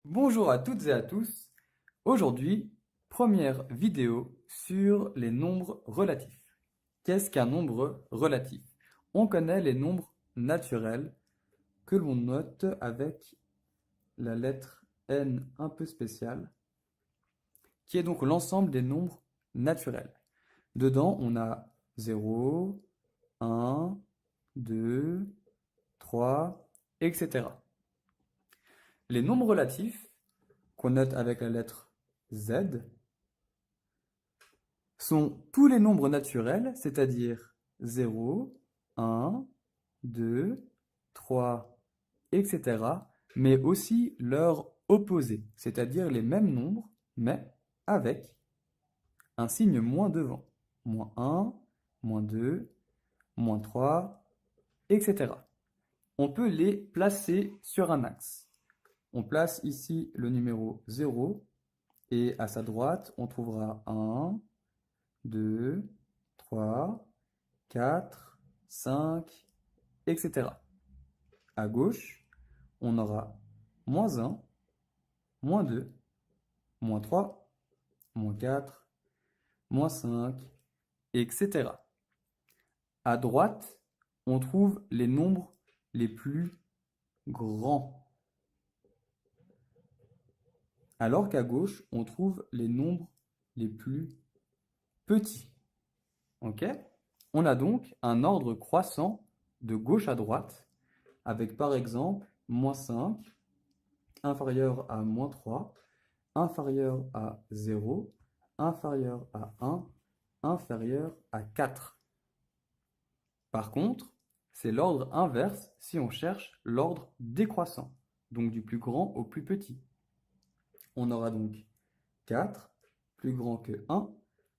Bonjour à toutes et à tous. Aujourd'hui, première vidéo sur les nombres relatifs. Qu'est-ce qu'un nombre relatif? On connaît les nombres naturels que l'on note avec la lettre N un peu spéciale, qui est donc l'ensemble des nombres naturels. Dedans, on a 0, 1, 2, 3, etc. Les nombres relatifs, qu'on note avec la lettre Z, sont tous les nombres naturels, c'est-à-dire 0, 1, 2, 3, etc., mais aussi leurs opposés, c'est-à-dire les mêmes nombres, mais avec un signe moins devant. Moins 1, moins 2, moins 3, etc. On peut les placer sur un axe. On place ici le numéro 0 et à sa droite, on trouvera 1, 2, 3, 4, 5, etc. À gauche, on aura moins 1, moins 2, moins 3, moins 4, moins 5, etc. À droite, on trouve les nombres les plus grands, alors qu'à gauche, on trouve les nombres les plus petits. Ok? On a donc un ordre croissant de gauche à droite, avec par exemple moins 5, inférieur à moins 3, inférieur à 0, inférieur à 1, inférieur à 4. Par contre, c'est l'ordre inverse si on cherche l'ordre décroissant, donc du plus grand au plus petit. On aura donc 4, plus grand que 1,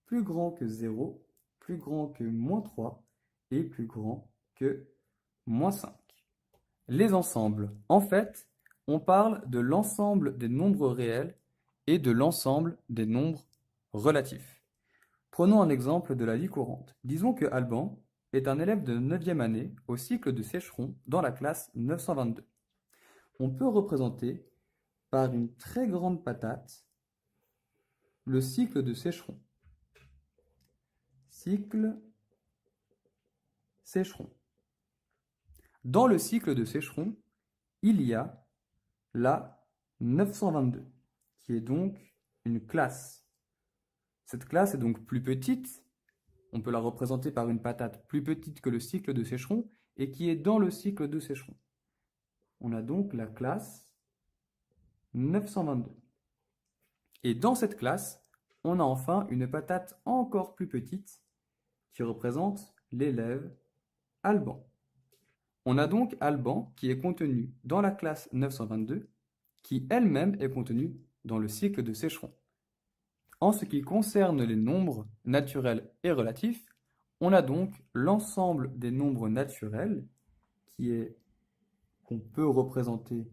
plus grand que 0, plus grand que moins 3 et plus grand que moins 5. Les ensembles. En fait, on parle de l'ensemble des nombres réels et de l'ensemble des nombres relatifs. Prenons un exemple de la vie courante. Disons que Alban est un élève de 9e année au cycle de Sécheron dans la classe 922. On peut représenter par une très grande patate le cycle de Sécheron. Cycle Sécheron. Dans le cycle de Sécheron, il y a la 922, qui est donc une classe. Cette classe est donc plus petite, on peut la représenter par une patate plus petite que le cycle de Sécheron, et qui est dans le cycle de Sécheron. On a donc la classe 922. Et dans cette classe, on a enfin une patate encore plus petite, qui représente l'élève Alban. On a donc Alban qui est contenu dans la classe 922, qui elle-même est contenue dans le cycle de Sécheron. En ce qui concerne les nombres naturels et relatifs, on a donc l'ensemble des nombres naturels qu'on peut représenter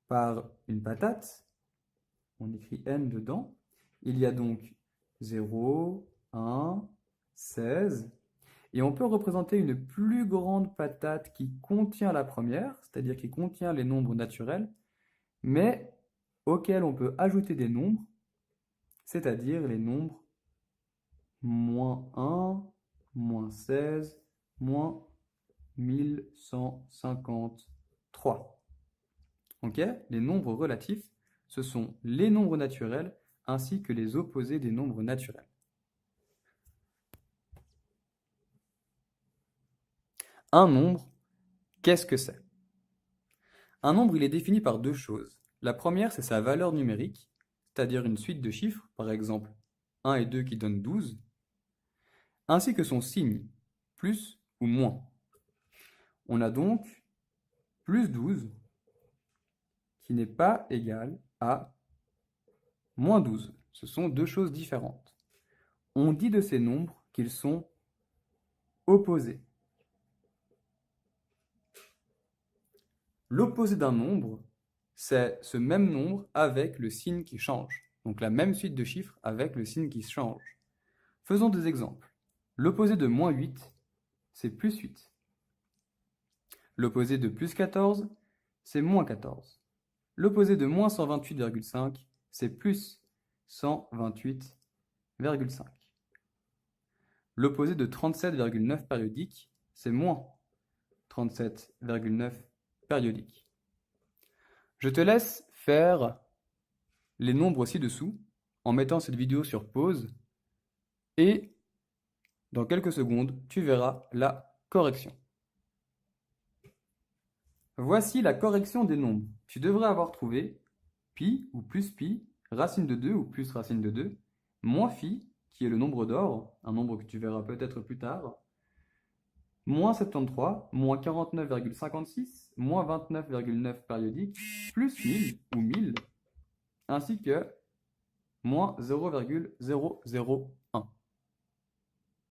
par une patate. On écrit n dedans. Il y a donc 0, 1, 16. Et on peut représenter une plus grande patate qui contient la première, c'est-à-dire qui contient les nombres naturels, mais auxquels on peut ajouter des nombres, c'est-à-dire les nombres moins 1, moins 16, moins 1153. Ok? Les nombres relatifs, ce sont les nombres naturels ainsi que les opposés des nombres naturels. Un nombre, qu'est-ce que c'est? Un nombre, il est défini par deux choses. La première, c'est sa valeur numérique, c'est-à-dire une suite de chiffres, par exemple 1 et 2 qui donnent 12, ainsi que son signe, plus ou moins. On a donc plus 12 qui n'est pas égal à moins 12. Ce sont deux choses différentes. On dit de ces nombres qu'ils sont opposés. L'opposé d'un nombre, c'est ce même nombre avec le signe qui change. Donc la même suite de chiffres avec le signe qui change. Faisons des exemples. L'opposé de moins 8, c'est plus 8. L'opposé de plus 14, c'est moins 14. L'opposé de moins 128,5, c'est plus 128,5. L'opposé de 37,9 périodique, c'est moins 37,9 périodique. Je te laisse faire les nombres ci-dessous en mettant cette vidéo sur pause et dans quelques secondes, tu verras la correction. Voici la correction des nombres. Tu devrais avoir trouvé pi ou plus pi, racine de 2 ou plus racine de 2, moins phi, qui est le nombre d'or, un nombre que tu verras peut-être plus tard, moins 73, moins 49,56, moins 29,9 périodique, plus 1000 ou 1000, ainsi que moins 0,00.